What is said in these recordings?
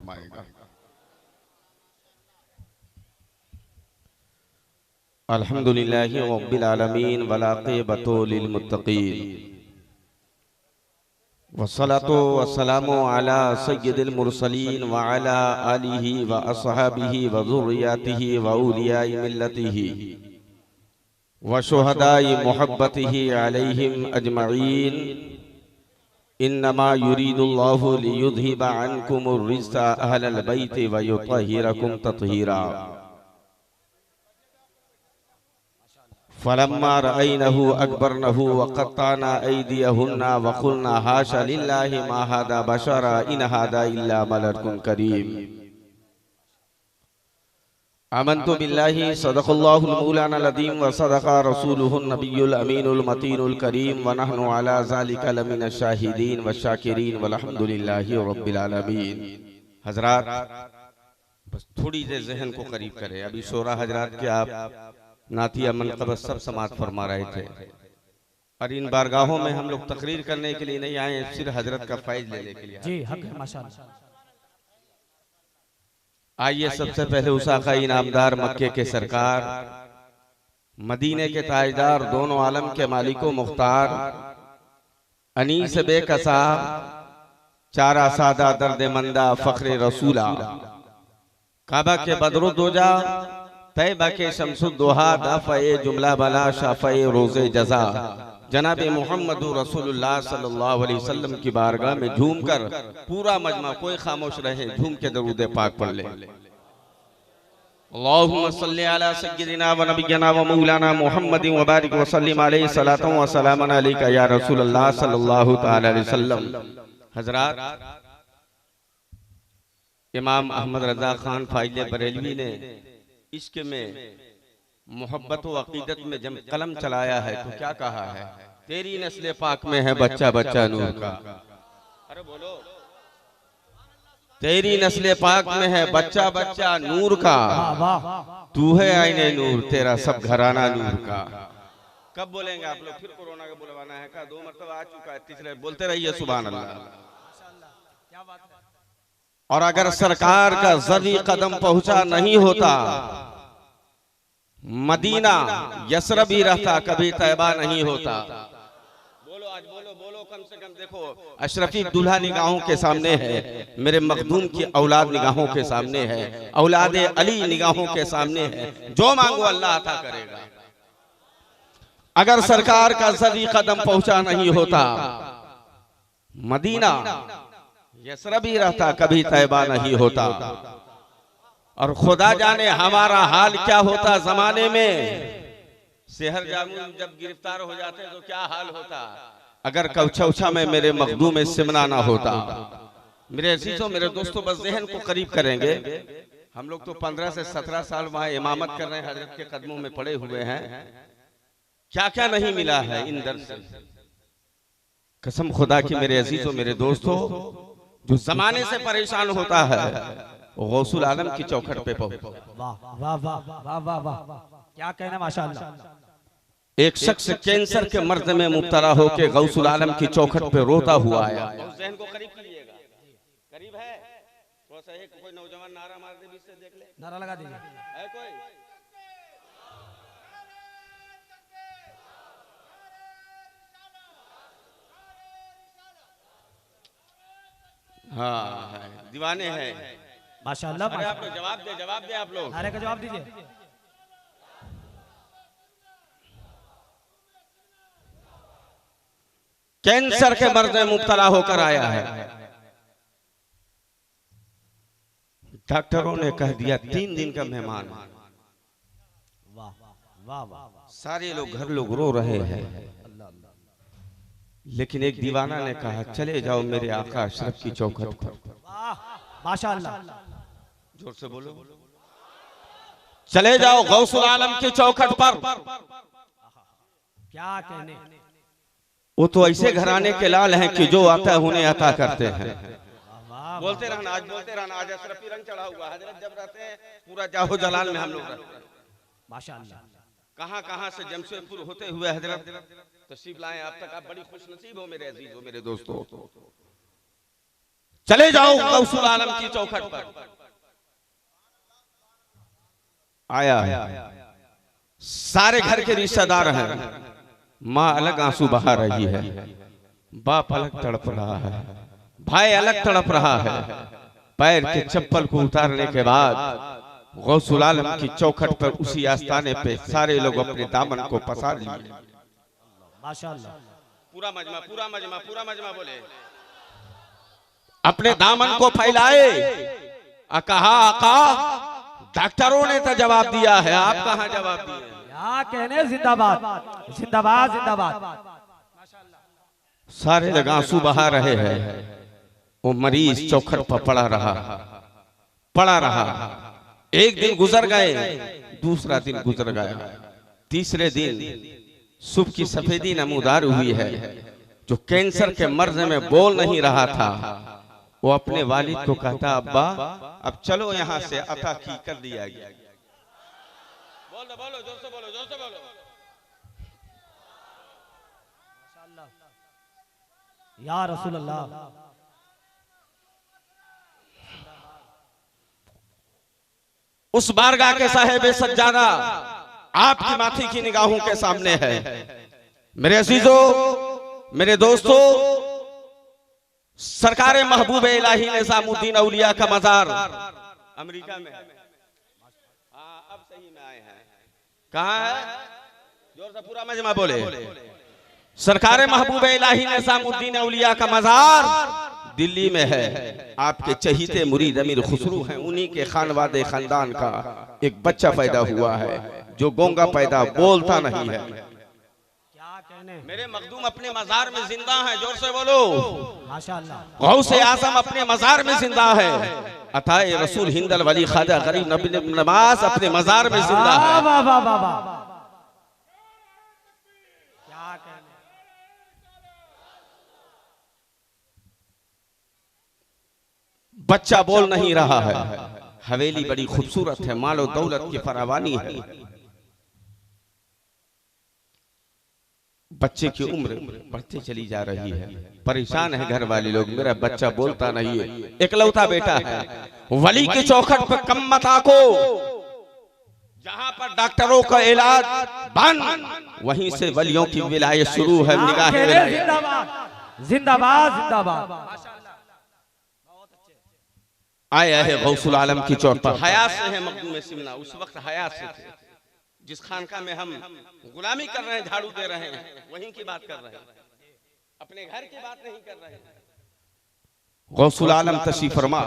फरमाएगा। अल्हम्दुलिल्लाहि रब्बिल आलमीन वलाक़िबतु लिल मुत्तक़ीन वस्सलातु वस्सलामु अला सय्यिदिल मुरसलीन व अला आलिहि व अस्हाबिहि व ज़ुर्रिय्यतिहि व औलियाइ मिल्लतिहि व शुहदाइ मुहब्बतिहि अलैहिम अजमईन। इन्नमा युरीदुल्लाहु लियुज़हिबा अन्कुमुर रिज्सा अहलल बैति व युत्तहिरकुम तत्हीरा। फलम्मा रअयनहु अकबरनहु व क़त्ताना ऐदियहुन्ना व क़ुलना हाशा लिल्लाहि मा हादा बशरा इन हादा इल्ला मलकुन करीम। आमन्तु बिल्लाहि सदक़ल्लाहुल मौलानाल अज़ीम व सदक़ा रसूलुहुन नबियुल अमीनुल मतीनुल करीम व नहनु अला ज़ालिका लमिनश शाहिदीन व शाकिरीन वल्हम्दुलिल्लाहि रब्बिल आलमीन। हज़रात, बस थोड़ी देर ज़हन को करीब करें। अभी शोरा हज़रात के आप नातिया मनक़बत सब समात फरमा रहे थे और इन बारगाहों में हम लोग तकरीर करने के लिए नहीं आए, सिर्फ हजरत का फैज़ लेने के लिए जी। हक है माशाअल्लाह। आइए सबसे पहले उस आका इनामदार मक्के के सरकार, मदीने के ताजदार, दोनों आलम के मालिको मुख्तार, अनीस बेकसा, चारा सादा, दर्द मंदा, फख्रे रसूला, काबा के बदरुद्दोजा, तैबा के शम्सुद्दोहा, दाफ़ए जुमला बला, शाफ़ए रोज़े जज़ा, जनाब मुहम्मदुर रसूलुल्लाह सल्लल्लाहु अलैहि वसल्लम की बारगाह में झूमकर पूरा मजमा कोई खामोश रहे, झूम के दरूद पाक पढ़ ले। अल्लाहुम्मा सल्लि अला सय्यिदिना व नबिय्यिना व मौलाना मुहम्मदिन व बारिक व सल्लिम अलैहि सलातु व सलामन अलैका या रसूलल्लाह सल्लल्लाहु तआला अलैहि वसल्लम। हज़रात, इमाम अहमद रज़ा खान फाइज़ बरेलवी ने इश्क में, मोहब्बत व अकीदत में जब कलम चलाया है तो क्या कहा है? तेरी नस्ल पाक में है बच्चा बच्चा नूर का। अरे बोलो, तेरी नस्ल पाक में है बच्चा बच्चा नूर का, तू है आईने नूर, तेरा सब घराना नूर का। कब बोलेंगे आप लोग? फिर कोरोना का बुलवाना है का? 2 मरतबा आ चुका है, तीसरे बोलते रहिए सुभान अल्लाह। क्या बात है। और अगर सरकार का ज़र्री कदम पहुंचा नहीं होता, मदीना यसरब ही रहता, कभी तैबा नहीं होता। बोलो आज, बोलो बोलो, कम से कम देखो, अशरफी दूल्हा निगाहों के सामने है, मेरे मखदूम की औलाद निगाहों के सामने है, औलाद अली निगाहों के सामने है, जो मांगो अल्लाह अता करेगा। अगर सरकार का ज़र्री कदम पहुंचा नहीं होता, मदीना यसरब ही रहता, कभी तैबा नहीं होता। और खुदा जाने हमारा हाल क्या होता जमाने में। शहर जामुन जब गिरफ्तार हो जाते तो क्या हाल होता अगर कौछौछा में मेरे मखदूम सिमना ना होता। मेरे अजीजों, मेरे दोस्तों, बस ज़हन को करीब करेंगे। हम लोग तो 15 से 17 साल वहाँ इमामत कर रहे हैं, हजरत के कदमों में पड़े हुए हैं। क्या क्या नहीं मिला है इन दर से। कसम खुदा की मेरे अजीजों, मेरे दोस्तों, जो जमाने से परेशान होता है गौसुल आलम की चौखट पे पहुंचा। वाह वाह वाह वाह वाह वाह, क्या कहना माशाअल्लाह। एक शख्स कैंसर के मर्ज में मुब्तला होकर गौसुल आलम की चौखट पे रोता हुआ आया। ज़हन को करीब कीजिएगा, करीब है थोड़ा सा। एक कोई नौजवान नारा मार दे, बीच से देख ले, नारा लगा दीजिए। है कोई? हाँ है, दीवाने हैं माशाअल्लाह। अरे आप लोग जवाब दे, जवाब दे आप लोग, नारे का जवाब दीजिए। कैंसर के मर्ज में मुब्तला होकर आया है। डॉक्टरों ने कह दिया 3 दिन का मेहमान। वाह वाह वाह, सारे लोग घर लोग रो रहे हैं, लेकिन एक दीवाना ने कहा चले जाओ मेरे आका अशरफ की चौखट पर। माशाअल्लाह, जोर से बोलो, चले जाओ गौसुल आलम की चौखट पर। क्या कहने। वो तो ऐसे घराने के लाल हैं कि जो आता है उन्हें अता करते हैं। बोलते रहना, आज बोलते रहना, आज अशरफी रंग चढ़ा हुआ। हजरत जब रहते हैं पूरा जाहो जलाल में हम लोग रहते हैं माशाअल्लाह। कहां कहां से जमशेदपुर होते हुए हजरत तशरीफ लाए आप तक। आप बड़ी खुश नसीब हो मेरे अजीज हो, मेरे दोस्तों। चले जाओ गौसुल आलम की चौखट पर। आया, सारे घर के रिश्तेदार हैं, माँ अलग आंसू बहा रही है, बाप अलग तड़प रहा है, भाई अलग तड़प रहा है। पैर के चप्पल को उतारने के बाद गौसुल आलम की चौखट पर उसी आस्थाने पे सारे लोग अपने दामन को पसार लिए। माशाअल्लाह। पूरा मजमा बोले, अपने दामन को फैलाए। कहा आका, डॉक्टरों ने तो जवाब दिया है, आप कहाँ जवाब दिए? क्या कहने, जिंदाबाद जिंदाबाद जिंदाबाद। सारे लोग आंसू बहा रहे हैं। वो मरीज चौखट पर पड़ा रहा। एक दिन गुजर गए, दूसरा दिन गुजर गया, तीसरे दिन सुबह की सफेदी नमूदार हुई है। जो कैंसर के मर्ज में बोल नहीं रहा था, वो अपने वालिद को कहता, अब्बा अब चलो यहाँ से, अता की कर दिया गया। बोलो जोर से बोलो। या रसूल अल्लाह। उस बारगाह के साहिब सज्जादा आपकी माथी की निगाहों के सामने है। मेरे अजीजों, मेरे दोस्तों, सरकार महबूब इलाही निजामुद्दीन औलिया का मजार अमेरिका में है। अब सही में आए हैं। कहाँ है? जोर से पूरा मजमा बोले। सरकार महबूब इलाही निजामुद्दीन औलिया का मजार दिल्ली में है। आपके चहीते मुरीद अमीर खुसरू हैं, उन्हीं के खानवादे खानदान का एक बच्चा पैदा हुआ है जो गोंगा पैदा, बोलता नहीं है। क्या कहने, मेरे मखदूम अपने मजार में जिंदा है। जोर से बोलो माशाअल्लाह। गौसे आजम अपने मजार में जिंदा है। अताए रसूल हिंदल वली ख्वाजा गरीब नबी नवाज अपने मजार में जिंदा है। वाह वाह वाह वाह। क्या कहने, बच्चा बोल नहीं रहा है। हवेली बड़ी खूबसूरत है, मालो दौलत की फरावानी है। बच्चे की उम्र बढ़ती चली जा रही है। परेशान है घर वाले लोग, मेरा बच्चा बोलता नहीं है, इकलौता बेटा है। वली की चौखट पर कम मता को, जहां पर डॉक्टरों का इलाज बंद, वहीं से वलियों की विलायत शुरू है। निगाहें जिंदाबाद जिंदाबाद जिंदाबाद। आया है गौसुल आलम की चौखट पर। हयात से है मखदूम सिमना, उस वक्त हयात से थे। जिस खानका में हम गुलामी कर रहे हैं, झाड़ू दे रहे हैं, वहीं की बात कर रहे हैं, अपने घर की बात नहीं कर रहे हैं। गौसुल आलम तशरीफ फरमा,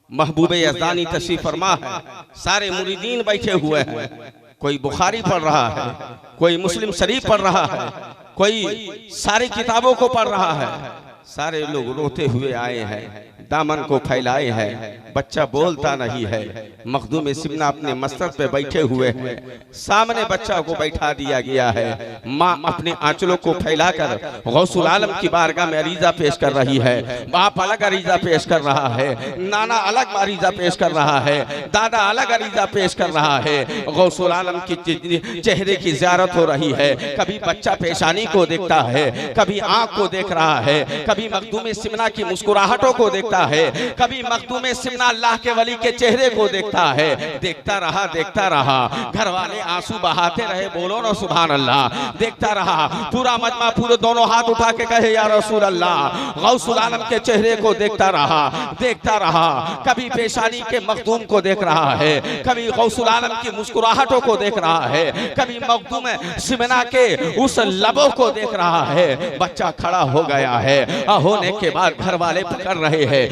महबूब यज़दानी तशरीफ फरमा है। सारे मुरीदीन बैठे हुए हैं। कोई बुखारी पढ़ रहा है, कोई मुस्लिम शरीफ पढ़ रहा है, कोई सारी किताबों को पढ़ रहा है। सारे लोग रोते हुए आए हैं, दामन को फैलाए हैं। बच्चा बोलता नहीं है। मखदूम सिमना अपने मस्तक पे बैठे हुए हैं, सामने बच्चा को बैठा दिया गया है। माँ अपने आंचलों को फैलाकर गौसुल आलम की बारगाह में अरीजा पेश कर रही है। बाप अलग अरीजा पेश कर रहा है, नाना अलग अरीजा पेश कर रहा है, दादा अलग अरीजा पेश कर रहा है। गौसुल आलम की चेहरे की ज़ियारत हो रही है। कभी बच्चा पेशानी को देखता है, कभी आंख को देख रहा है, कभी मखदूम सिमना की मुस्कुराहटों को देखता है, कभी मखदूम सिमना अल्लाह के वली के चेहरे को देखता है। देखता रहा। घर वाले आंसू बहाते रहे, बोलो ना सुभान अल्लाह। देखता रहा पूरा मजमा, पूरे दोनों हाथ उठा के कहे या रसूल अल्लाह। गौसुल आलम के चेहरे को देखता रहा। कभी पेशानी के मखदूम को देख रहा है, कभी गौसुल आलम की मुस्कुराहटों को देख रहा है, कभी मखदूम सिमना के उस लबों को देख रहा है। बच्चा खड़ा हो गया है। होने के बाद घर वाले पकड़ रहे हैं,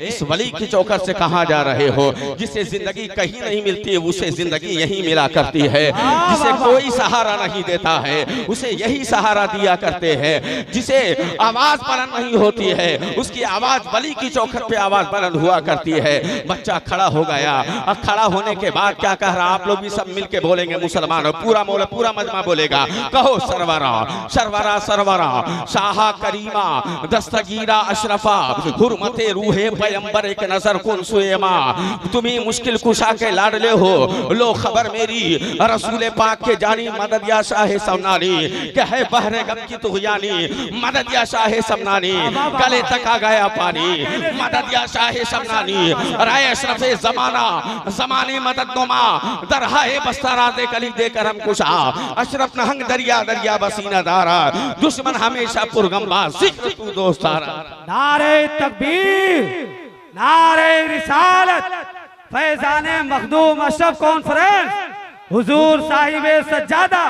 इस वली की चौखट से कहां जा रहे हो? जिसे जिंदगी कहीं नहीं मिलती, उसे जिंदगी यहीं मिला करती है। जिसे कोई सहारा नहीं देता है, उसे यही सहारा दिया करते हैं। जिसे आवाज बुलंद नहीं होती है, उसकी आवाज वली की चौखट पे आवाज बुलंद हुआ करती है। बच्चा खड़ा हो गया। अब खड़ा होने के बाद क्या कह रहा? आप लोग भी सब मिलके बोलेंगे, मुसलमानों पूरा मजमा बोलेगा। कहो सरवरा सरवरा सरवरा, शाहा करीमा, दस्तगीरा अशरफा, हुर्मते रूहे पैगंबर एक नजर कुन सुएमा, तुम्ही मुश्किल कुशा के लाडले हो, लो खबर मेरी रसूल पाक के जानी, मदद या शाह समनानी, क्या है बहरे गम की तुगयानी, मदद या शाह समनानी, गले तक आ गया पानी, मदद या शाह समनानी, राय अशरफ जमाना, जमाने मदद नुमा, दरहाए बस्तारा दे कली देकर हम कुशा, अशरफ नहंग दरिया दरिया बसीना दारा, दुश्मन हमेशा पुरगम्बा, जिक्र तू दोस्तारा। नारे तकबीर, नारे रिसालत, फैजाने मखदूम अशरफ कॉन्फ्रेंस, हुजूर साहिबे सज्जादा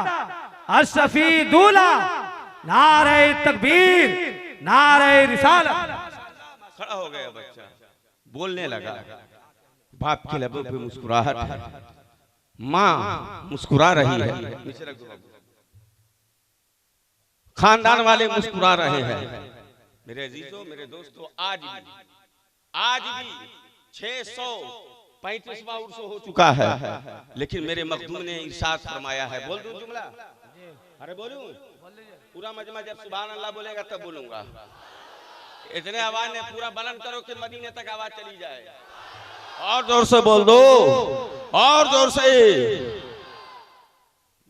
अशरफी दूल्हा, नारे तकबीर, नारे रिसालत। खड़ा हो गया बच्चा, बोलने लगा, बाप के लबों पे मुस्कुराहट है, माँ मुस्कुरा रही है, खानदान वाले मुस्कुरा रहे हैं। मेरे अजीजों, मेरे दोस्तों, आज भी 635वां उर्स हो चुका है, लेकिन मेरे मखदूम ने इरशाद फरमाया है, बोल दूं जुमला? अरे बोलूं? पूरा मजमा जब सुभान अल्लाह बोलेगा तब बोलूंगा। इतने आवाज ने पूरा बुलंद करो कि मदीने तक आवाज चली जाए। और जोर से बोल दो, और जोर से।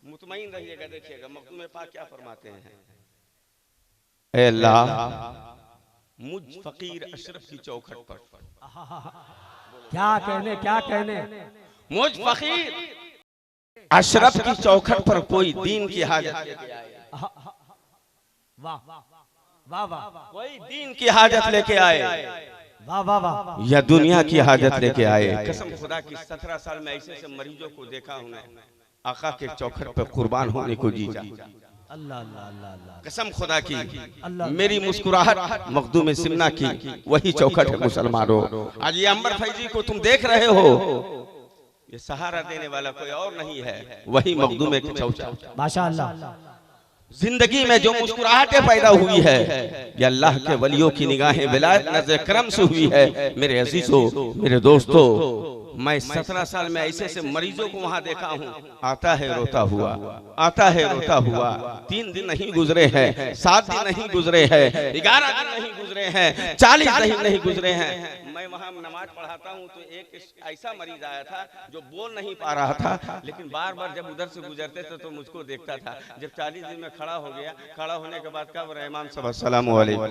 मुतमईन रहिएगा, देखिएगा मखदूम पाक क्या फरमाते हैं। ऐ अल्लाह, मुझ फकीर अशरफ की चौखट पर, क्या कहने, क्या कहने, मुझ फकीर अशरफ की चौखट पर कोई दीन की हाजत लेके आए। वाह वाह वाह, कोई दीन की हाजत लेके आए, वाह वाह वाह, या दुनिया की हाजत लेके आए। कसम खुदा की 17 साल में ऐसे से मरीजों को देखा हूं, आका के चौखट पर कुर्बान होने को जी जा। अल्लाह अल्लाह अल्लाह, कसम खुदा की, मेरी मुस्कुराहट मखदूम सिमना की वही चौखट है मुसलमानों। आज ये अंबर फैजी को तुम देख रहे हो, ये सहारा देने वाला कोई और नहीं है, वही मखदूम की चौखट। माशाअल्लाह, जिंदगी में जो मुस्कुराहटें पैदा हुई है, ये अल्लाह के वलियों की निगाहें विलायत नज़र करम से हुई है। मेरे अजीजों, मेरे दोस्तों, मैं 17 साल में ऐसे से मरीजों को वहां देखा हूं, आता है रोता हुआ, आता है रोता हुआ। 3 दिन नहीं गुजरे हैं, 7 दिन नहीं गुजरे हैं, 11 दिन नहीं गुजरे हैं, 40 दिन नहीं गुजरे हैं। मैं वहां नमाज पढ़ाता हूं तो एक ऐसा मरीज आया था जो बोल नहीं पा रहा था, लेकिन बार बार जब उधर से गुजरते थे तो मुझको देखता था। जब 40 दिन में खड़ा हो गया, खड़ा होने के बाद कहा, इमाम साहब अस्सलाम वालेकुम,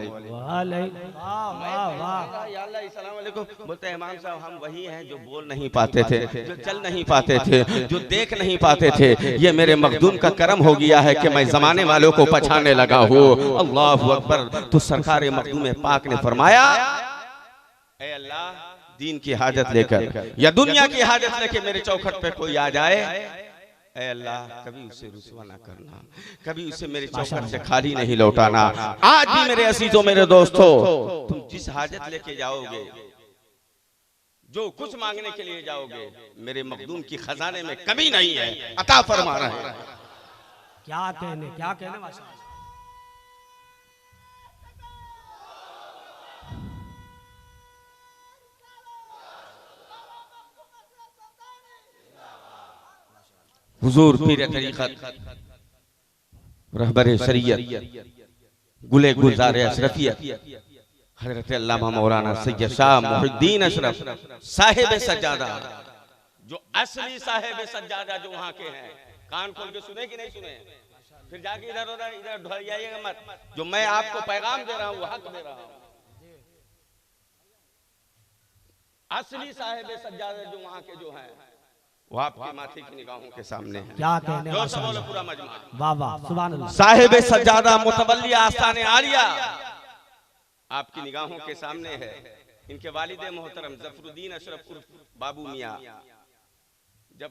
बोलते हैं इमाम साहब हम वही हैं जो बोल नहीं पाते थे, जो चल नहीं पाते थे, जो देख नहीं पाते थे। ये मेरे मखदूम का करम हो गया है कि मैं जमाने वालों को पछाड़ने लगा हूँ। अल्लाहु अकबर। तो सरकार मखदूम पाक ने फरमाया, ऐ अल्लाह, दीन की हाजत लेकर या दुनिया की हाजत लेकर मेरे चौखट पे कोई आ जाए, ऐ अल्लाह, कभी उसे रुसवा ना करना, कभी उसे मेरे चौखट से खाली नहीं लौटाना। आज भी मेरे अजीजों, मेरे दोस्तों, तुम जिस हाजत लेके जाओगे, जो कुछ मांगने के लिए जाओगे, मेरे मखदूम की खजाने में कमी नहीं है, अता फरमा रहा है। क्या कहने, क्या कहने, माशाअल्लाह। हुजूर पीर तरीक़त, रहबर शरीयत, गुले गुलजार अशरफियत, हजरत अल्लामा मौलाना सैयद शाह मुहिद्दीन अशरफ साहिब सज्जादा, जो असली साहिब सज्जादा जो वहां के हैं। कान खोल के सुने कि नहीं सुने? फिर जाके इधर उधर इधर ढोइएगा मत। जो मैं आपको पैगाम दे रहा हूँ वो हक दे रहा हूँ। असली साहिब सज्जादा जो वहां के जो हैं, वो आपके माथे की निगाहों के सामने है। क्या कहने, जोर से बोलो पूरा मजमा। वाह वाह, सुभान अल्लाह। साहिब सज्जादा मुतवल्ली आस्ताने आलिया आपकी निगाहों के सामने है। इनके वालिद मोहतरम जफरुद्दीन अशरफ उर्फ बाबू मियां, जब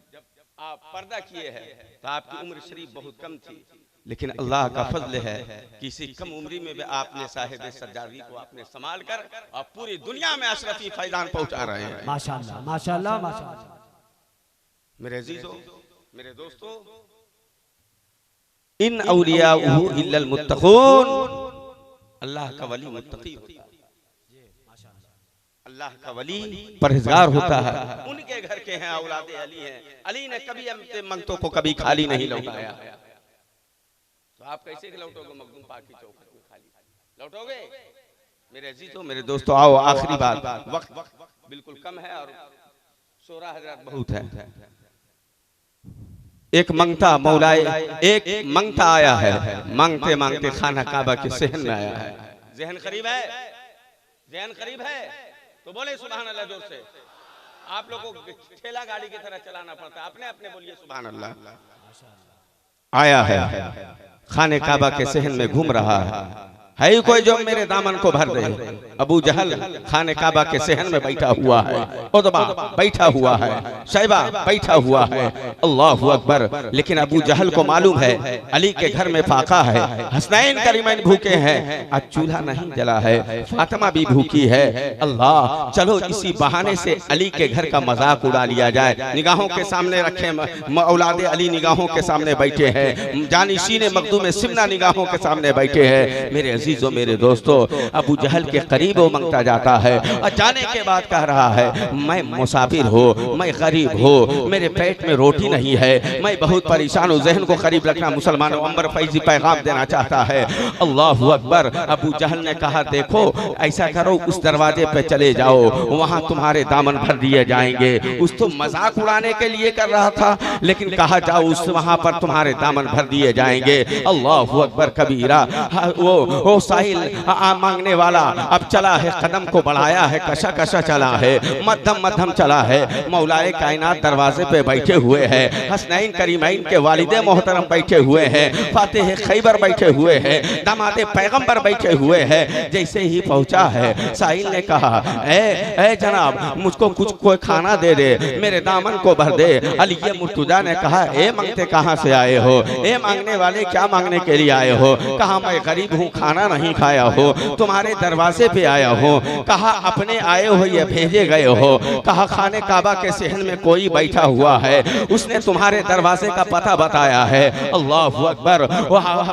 आप पर्दा किए हैं तो आपकी उम्र शरीफ बहुत कम थी, लेकिन अल्लाह का फजल है कि इसी कम उम्री में भी आपने साहिब सज्जादी को आपने संभाल कर और पूरी दुनिया में अशरफी फैजान पहुंचा रहे हैं। माशाअल्लाह माशाअल्लाह माशाअल्लाह। मेरे अजीजों, मेरे दोस्तों, इन औलियाहु इल्लल मुत्तक़ून, अल्लाह का वली मुत्तकी होता है, अल्लाह का वली परहेजगार होता है। उनके घर के हैं, औलादे अली हैं। अली ने कभी अपने मंगतों को कभी खाली नहीं लौटाया। तो आप कैसे लौटोगे मखदूम पाक की चौखट में खाली? लौटोगे? मेरे अजीजों मेरे दोस्तों, आओ आखिरी बात, वक्त बिल्कुल कम है और शोरा हजरत बहुत है। एक मंगता मौलाए, एक मंगता आया है, मांगते मांगते खाना काबा के सहन में आया है। जहन करीब है, जहन करीब है तो बोले सुभान अल्लाह जोर से। आप लोगों को ठेला गाड़ी की तरह चलाना पड़ता है, अपने अपने बोलिए सुभान अल्लाह। आया है, खाने काबा के सहन में घूम रहा है ही कोई जो मेरे दामन को भर दे। अबू जहल खाने काबा के सहन में बैठा हुआ है, उतबा बैठा हुआ है, शैबा बैठा हुआ है, अल्लाहु अकबर। लेकिन अबू जहल को मालूम है अली के घर में फाका है, हसनैन करीमैन भूखे हैं, आज चूल्हा नहीं जला है, फातिमा भी भूखी है। अल्लाह, चलो इसी बहाने से अली के घर का मजाक उड़ा लिया जाए। निगाहों के सामने रखे औलादे अली निगाहों के सामने बैठे हैं, जानिशीन मखदूम सिमना निगाहों के सामने बैठे हैं। मेरे अजीजों मेरे दोस्तों, अबू जहल के करीब वो मांगता जाता है और जाने के बाद कह रहा है मैं मुसाफिर हो, मैं गरीब हो, मेरे पेट में रोटी नहीं है, मैं बहुत परेशान हूँ। जहन को करीब रखना मुसलमानों, अंबर फैजी पैगाम देना चाहता है। अल्लाहु अकबर। अबू जहल ने कहा देखो ऐसा करो, उस दरवाजे पे चले जाओ, वहाँ तुम्हारे दामन भर दिए जाएंगे। उस तो मजाक उड़ाने के लिए कर रहा था, लेकिन कहा जाओ उस वहाँ पर तुम्हारे दामन भर दिए जाएंगे। अल्लाहु अकबर कबीरा। वो साहिल मांगने वाला अब चला है, कदम को बढ़ाया है, कशा कशा चला है, मध्यम मध्यम चला है। मौलाए कायनात दरवाजे पे बैठे हुए हैं, हसनैन करीमैन के वालिदे मोहतरम बैठे हुए हैं, फातिह खैबर बैठे हुए हैं, दामादे पैगंबर बैठे हुए हैं। जैसे ही पहुंचा है साहिल ने कहा ए जनाब, मुझको कुछ कोई खाना दे दे, मेरे दामन को भर दे। अली मुर्तजा ने कहा ए मांगते कहाँ से आए हो, ए मांगने वाले क्या मांगने के लिए आए हो? कहा मैं गरीब हूँ, खाना नहीं खाया हो, तुम्हारे दरवाजे पे आया हो। कहा अपने आए हो या भेजे गए हो? कहा खाने काबा के सहन में कोई बैठा हुआ है, उसने तुम्हारे दरवाजे का पता बताया है। अल्लाहु अकबर।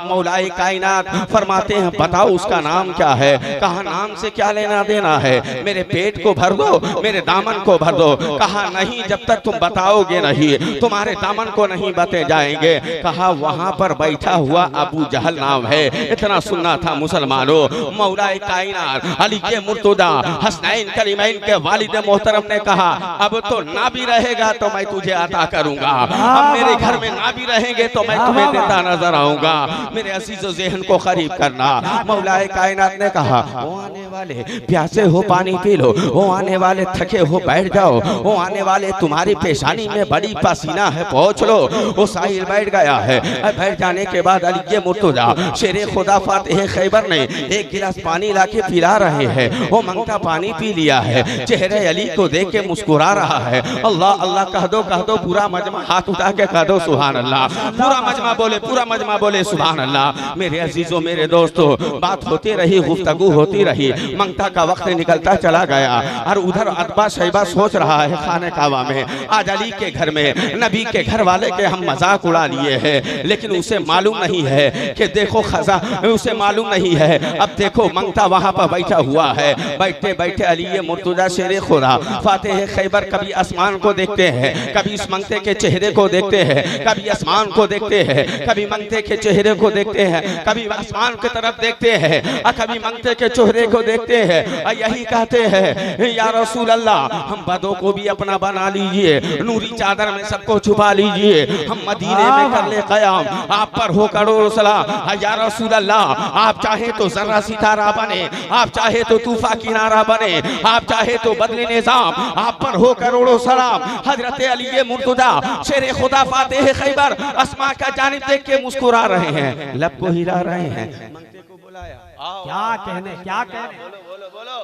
मौलाए कायनात फरमाते हैं बताओ उसका नाम क्या है? कहा नाम से क्या लेना देना है, मेरे पेट को भर दो, मेरे दामन को भर दो। कहा नहीं, जब तक तुम बताओगे नहीं तुम्हारे दामन को नहीं बते जाएंगे। कहा वहां पर बैठा हुआ अबू जहल नाम है। इतना सुनना था मुसलमानों। मौलाए कायनात अली के मुर्तजा हसनैन करीमैन के वालिद मोहतरम ने कहा अब तो ना भी रहेगा तो मैं तुझे अता करूंगा, अब मेरे घर में ना भी रहेंगे तो मैं तुम्हें देता नजर आऊंगा। मेरे अजीजो ज़हन को करीब करना। मौलाए कायनात ने कहा वो आने वाले प्यासे हो पानी पी लो, वो आने वाले थके हो बैठ जाओ, वो आने वाले तुम्हारी पेशानी में बड़ी पसीना है पहुंच लो। वो साहिल बैठ गया है। बैठ जाने के बाद अली मुर्तजा शेरे खुदा फातिह खैबर ने एक गिलास पानी लाके पिला रहे हैं। वो मंगता पानी पी लिया है, चेहरे अली को देख के मुस्कुरा रहा है। अल्लाह अल्लाह कह दो पूरा मजमा हाथ उठा के कह दो सुभान अल्लाह। पूरा मजमा बोले, पूरा मजमा बोले सुभान अल्लाह। मेरे अजीजों मेरे दोस्तों, बात होती रही, गुफ्तगू होती रही, मंगता का वक्त निकलता चला गया और उधर अतबा शैबा सोच रहा है खाने काबा में आज अली के घर में नबी के घर वाले के हम मजाक उड़ा लिए हैं, लेकिन उसे मालूम नहीं है कि देखो खजा, उसे मालूम नहीं है। अब देखो मंगता वहां पर बैठा हुआ है, बैठे बैठे अली मुर्तजा शेरे खुदा फातिह खैबर कभी आसमान को देखते हैं, कभी इस मंगते के चेहरे को देखते हैं, कभी आसमान को देखते हैं, कभी मंगते के चेहरे को देखते हैं, कभी आसमान की तरफ देखते हैं और कभी मंगते के चेहरे को देखते हैं और यही कहते हैं या रसूल अल्लाह हम बदों को भी अपना बना लीजिए, नूरी चादर में सबको छुपा लीजिए, हम मदीने में कर ले कयाम, आप पर हो करोड़ों सलाम। या रसूल अल्लाह आप चाहे तो जर्रा सितारा बने, आप चाहे तो तूफा किनारा बने, आप चाहे तो बदले निजाम, आप पर हो करोड़ों सलाम। हजरत अली मुर्तजा शेरे खुदा फातिह खैबर अस्मा का जानिब देख के मुस्कुरा रहे हैं, लब को हिला रहे हैं। मंगते को बुलाया, क्या कहने, क्या कहने, बोलो बोलो बोलो।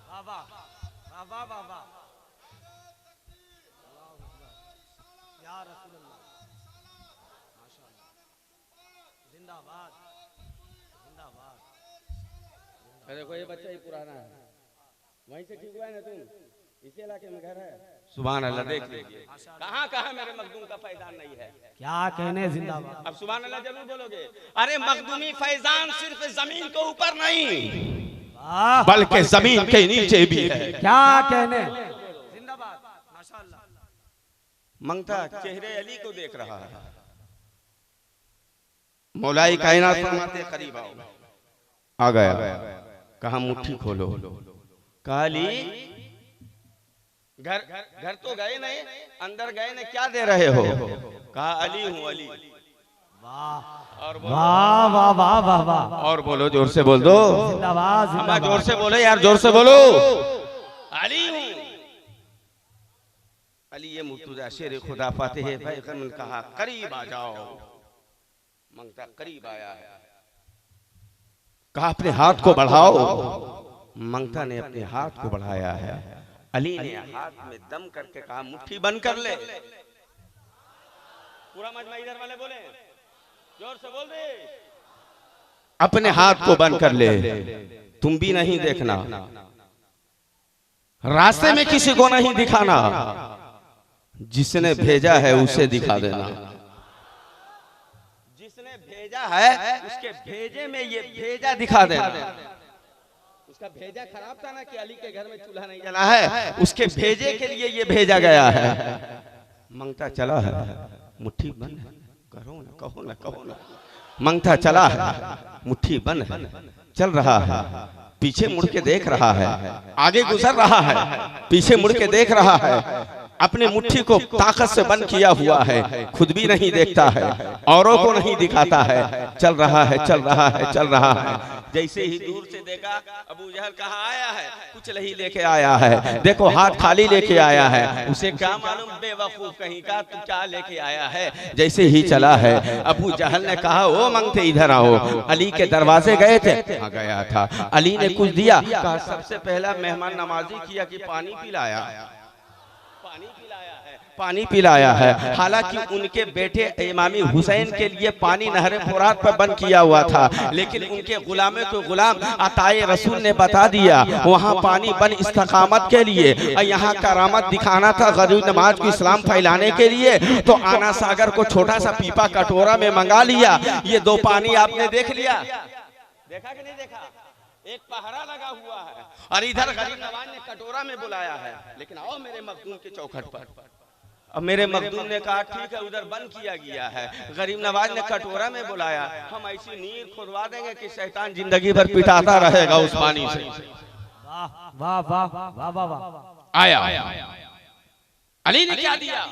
बाबा बाबा बाबा या रसूल अल्लाह, माशाअल्लाह, जिंदाबाद जिंदाबाद। देखो ये बच्चा ही पुराना है, वहीं से ठीक हुआ है ना तुम, इसी इलाके में घर है। सुभान अल्लाह। देख लीजिए कहाँ कहाँ मेरे मखदूम का फैजान नहीं है। क्या कहने, जिंदाबाद। अब सुभान अल्लाह जरूर बोलोगे। अरे मखदूमी फैजान सिर्फ जमीन के ऊपर नहीं बल्कि जमीन के नीचे भी है। क्या कहने, जिंदाबाद माशाअल्लाह। मंगता चेहरे अली को देख रहा है। मौलाई कायनात फरमाते करीब आओ। आ गया। कहा मुट्ठी खोलो। कहा अली घर घर तो गए नहीं, अंदर गए नहीं, क्या दे रहे हो? कहा अली हूँ अली। और वाह वाह वाह वाह वाह। और बोलो, जोर से बोल दो, जिंदाबाद अम्मा जिंदाबाद। जोर से बोलो यार, जोर से बोलो, अली हूँ अली। ये मुर्तजा शेर खुदा फातिह पैगंबर ने कहा करीब आ जाओ। मंगता करीब आया है। कहा अपने हाथ को बढ़ाओ। मंगता ने अपने हाथ को बढ़ाया है। अली ने हाथ में दम करके कहा मुट्ठी बंद कर ले। पूरा मजमा इधर वाले बोले, जोर से बोल दे, अपने हाथ को बंद कर ले। तुम भी नहीं देखना, रास्ते में किसी को नहीं दिखाना, जिसने भेजा है उसे दिखा देना। जिसने भेजा है उसके भेजे में ये भेजा दिखा देना। उसका भेजा खराब था ना कि अली के घर में चूल्हा नहीं जला है, उसके भेजे के लिए ये भेजा गया है। मंगता चला है, मुट्ठी बंद है, करो ना कहो ना कहो ना। मंगता चला है, मुट्ठी बंद है, चल रहा है, पीछे मुड़ के देख रहा है, आगे गुजर रहा है, पीछे मुड़ के देख रहा है। अपनी मुट्ठी को ताकत से बंद किया हुआ है, खुद भी नहीं देखता है, औरों को नहीं दिखाता है, चल रहा है चल रहा है चल रहा है। जैसे ही दूर से देखा अबू जहल कहाँ आया है, कुछ नहीं लेके आया है, देखो हाथ खाली लेके आया है। उसे क्या मालूम बेवकूफ कहीं का तू क्या लेके आया है। जैसे ही चला है अबू जहल ने कहा ओ मंगते इधर आओ। अली के दरवाजे गए थे, हाँ गया था। अली ने कुछ दिया, कहा सबसे पहला मेहमान नवाजी किया कि पानी पिलाया, पानी पिलाया है, पानी पिलाया है। हालांकि उनके बेटे इमामी हुसैन के लिए पानी नहर फुरात पर बंद किया हुआ था, लेकिन उनके गुलामे को गुलाम अताए रसूल ने बता दिया वहाँ पानी बंद इस्तकामत के लिए, यहाँ करामत दिखाना था गरीब नवाज को इस्लाम फैलाने के लिए। तो आना सागर को छोटा सा पीपा कटोरा में मंगा लिया। ये दो पानी आपने देख लिया, देखा कि नहीं देखा? एक पहरा लगा हुआ है और इधर गरीब नवाज ने कटोरा में बुलाया है, लेकिन आओ मेरे मखदूम के चौखट पर। अब मेरे मखदूम ने कहा ठीक है, उधर बंद किया गया है, गरीब नवाज ने कटोरा में बुलाया, हम ऐसी नीर खुदवा देंगे कि शैतान जिंदगी भर पिटाता रहेगा उस पानी से। वाह वाह वाह वाह वाह। आया अली ने क्या दिया?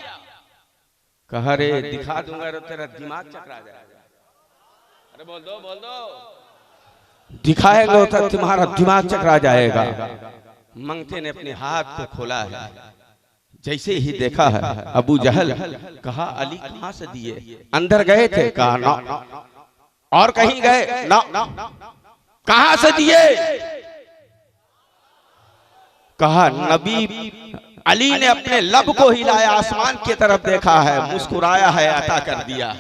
कहा रे दिखा दूंगा तो तेरा दिमाग चकरा जाएगा। अरे बोल दो बोल दो, दिखाएगा तो तुम्हारा दिमाग चकरा जाएगा। मंगते ने अपने हाथ को खोला है, जैसे ही देखा है अबू जहल, कहा अली कहां से दिए? अंदर गए थे? कहा ना। और कहीं गए? ना। कहां से दिए? कहा नबी अली ने अपने लब को हिलाया, आसमान की तरफ देखा है, मुस्कुराया है, अता कर दिया।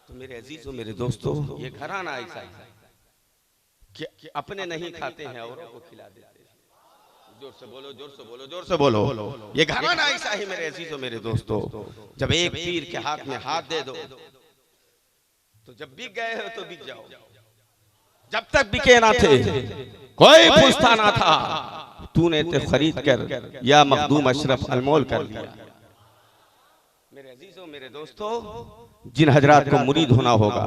तो मेरे अजीजों मेरे दोस्तों, ये घराना ऐसा है कि अपने नहीं खाते हैं औरों को खिला देते हैं। जोर से बोलो जोर से बोलो जोर से बोलो, ये घराना ऐसा ही मेरे अजीजों मेरे दोस्तों। जब एक पीर के हाथ में हाथ दे दो तो जब बिक गए हो तो बिक जाओ। जब तक बिके ना थे कोई पूछता ना था, तूने तो खरीद कर या मखदूम अशरफ अनमोल कर दिया। मेरे अजीजों मेरे दोस्तों, जिन हजरात को मुरीद होना होगा,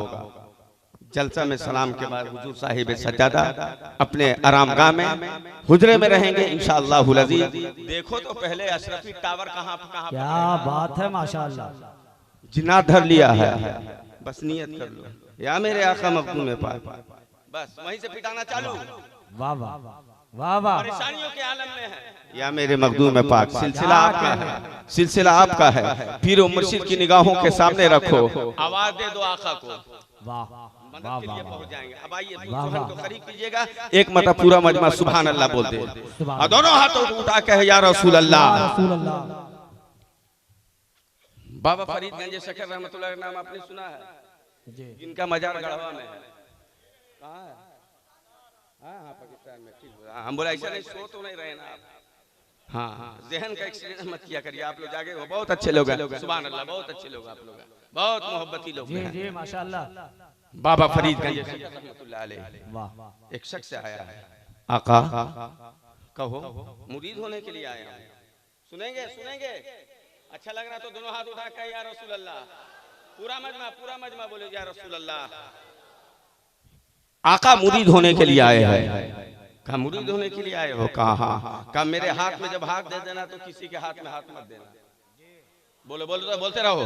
जलसा में सलाम के बाद हुजूर साहिब सज्जादा अपने आरामगाह में हुजरे में रहेंगे इंशाअल्लाहुल अज़ीज़। देखो तो पहले अशरफी टावर कहाँ क्या बात है माशाअल्लाह। जिन्नात धर लिया है, बस नियत कर लो या मेरे आका मखदूम पाक, बस वहीं से पिटाना चालू। वाह वाह वाह वाह। परेशानियों के आलम में है या मेरे मखदूम पाक। सिलसिला आपका है, सिलसिला आपका है। पीर व मुर्शिद की निगाहों के सामने रखो, आवाज दे दो आका को, वाह मदद के लिए पहुंच जाएंगे। अब आइए सुभान को करीब कीजिएगा, एक मतलब पूरा मजमा सुभान अल्लाह बोल दे, और दोनों हाथों को उठा के या रसूल अल्लाह। बाबा फरीदगंज शकर रहमतुल्लाह का नाम आपने सुना है जी, इनका मजार गढ़वा में है। कहाँ है? हाँ पाकिस्तान में। ठीक, हम बोला ऐसा नहीं, सो तो नहीं रहे ना आप। हाँ जहन का एक्सीडेंट मत किया करिए। आप लोग जाके वो बहुत अच्छे लोग हैं, सुभान अल्लाह, बहुत अच्छे लोग आप लोग, बहुत मोहब्बती लोग हैं जी माशाअल्लाह। बाबा फरीदगंज रहमतुल्लाह अलैह। वाह। एक शख्स आया है, आका कहो मुरीद होने के लिए आया हूं। सुनेंगे सुनेंगे? अच्छा लग रहा तो दोनों हाथ उठा के या रसूल अल्लाह। पूरा मजमा बोले या रसूल अल्लाह। आका मुरीद होने के लिए आए हैं। कहा मुरीद होने के लिए आए हो? कहा हाँ। कहा मेरे हाथ में जब हाथ दे देना तो किसी के हाथ में हाथ मत देना। बोलो बोलो बोलते रहो।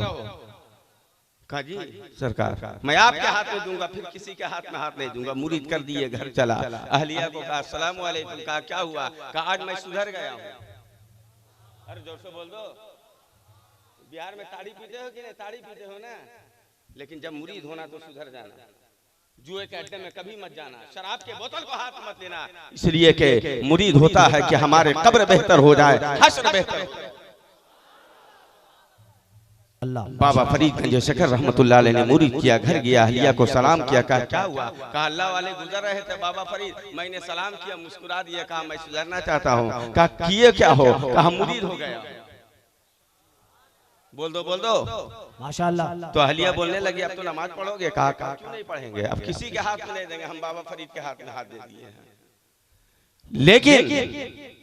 कहा जी सरकार मैं आपके हाथ में दूंगा, फिर किसी के हाथ में हाथ नहीं दूंगा। मुरीद कर दिए, घर चला। अहलिया को कहा अस्सलाम वालेकुम। कहा क्या हुआ? कहा आज मैं सुधर गया हूँ। अरे जोर से बोल दो। बिहार में ताड़ी पीते हो कि नहीं? ताड़ी पीते हो ना, लेकिन जब मुरीद होना तो सुधर जाना। जुए के अड्डे में कभी मत जाना, शराब के बोतल को हाथ मत लेना, इसलिए कि मुरीद होता है कि हमारे कब्र बेहतर हो जाए, हश्र बेहतर हो जाए। बाबा फरीद गंज शकर रहमतुल्लाह अलैह ने मुरीद किया, घर गया, अहलिया को सलाम किया। कहा क्या हुआ? कहा अल्लाह वाले गुजर रहे थे बाबा फरीद, मैंने सलाम किया, मुस्कुरा दिया। कहा मैं सुधरना चाहता हूँ। कहा किए क्या हो? कहा मुरीद हो गया। बोल दो माशाअल्लाह। तो अहलिया बोलने लगी अब तो नमाज पढ़ोगे? कहा क्यों नहीं पढ़ेंगे, अब किसी के हाथ में नहीं देंगे, हम बाबा फरीद के हाथ में हाथ दे दिए हैं। लेकिन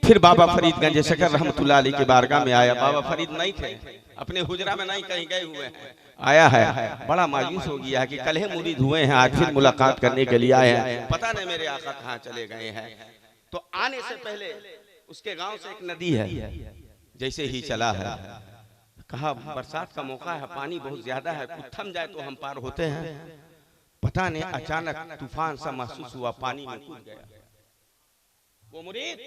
फिर बाबा फरीद गंज शकर रहमतुल्लाह अलैह की बारगाह में आया। बाबा फरीद नहीं थे, अपने हुजरा में नहीं, कहीं गए हुए हैं। आया है, बड़ा मायूस हो गया कि कल ही मुरीद हुए हैं, आज फिर मुलाकात करने के लिए आए हैं, पता नहीं मेरे आका कहाँ चले गए हैं। तो आने से पहले उसके गांव से एक नदी है, जैसे ही चला है कहा बरसात का मौका है, पानी बहुत ज्यादा है, कुछ थम जाए तो हम पार होते हैं। पता नहीं अचानक तूफान सा महसूस हुआ, पानी में कूद गया। वो मुरीद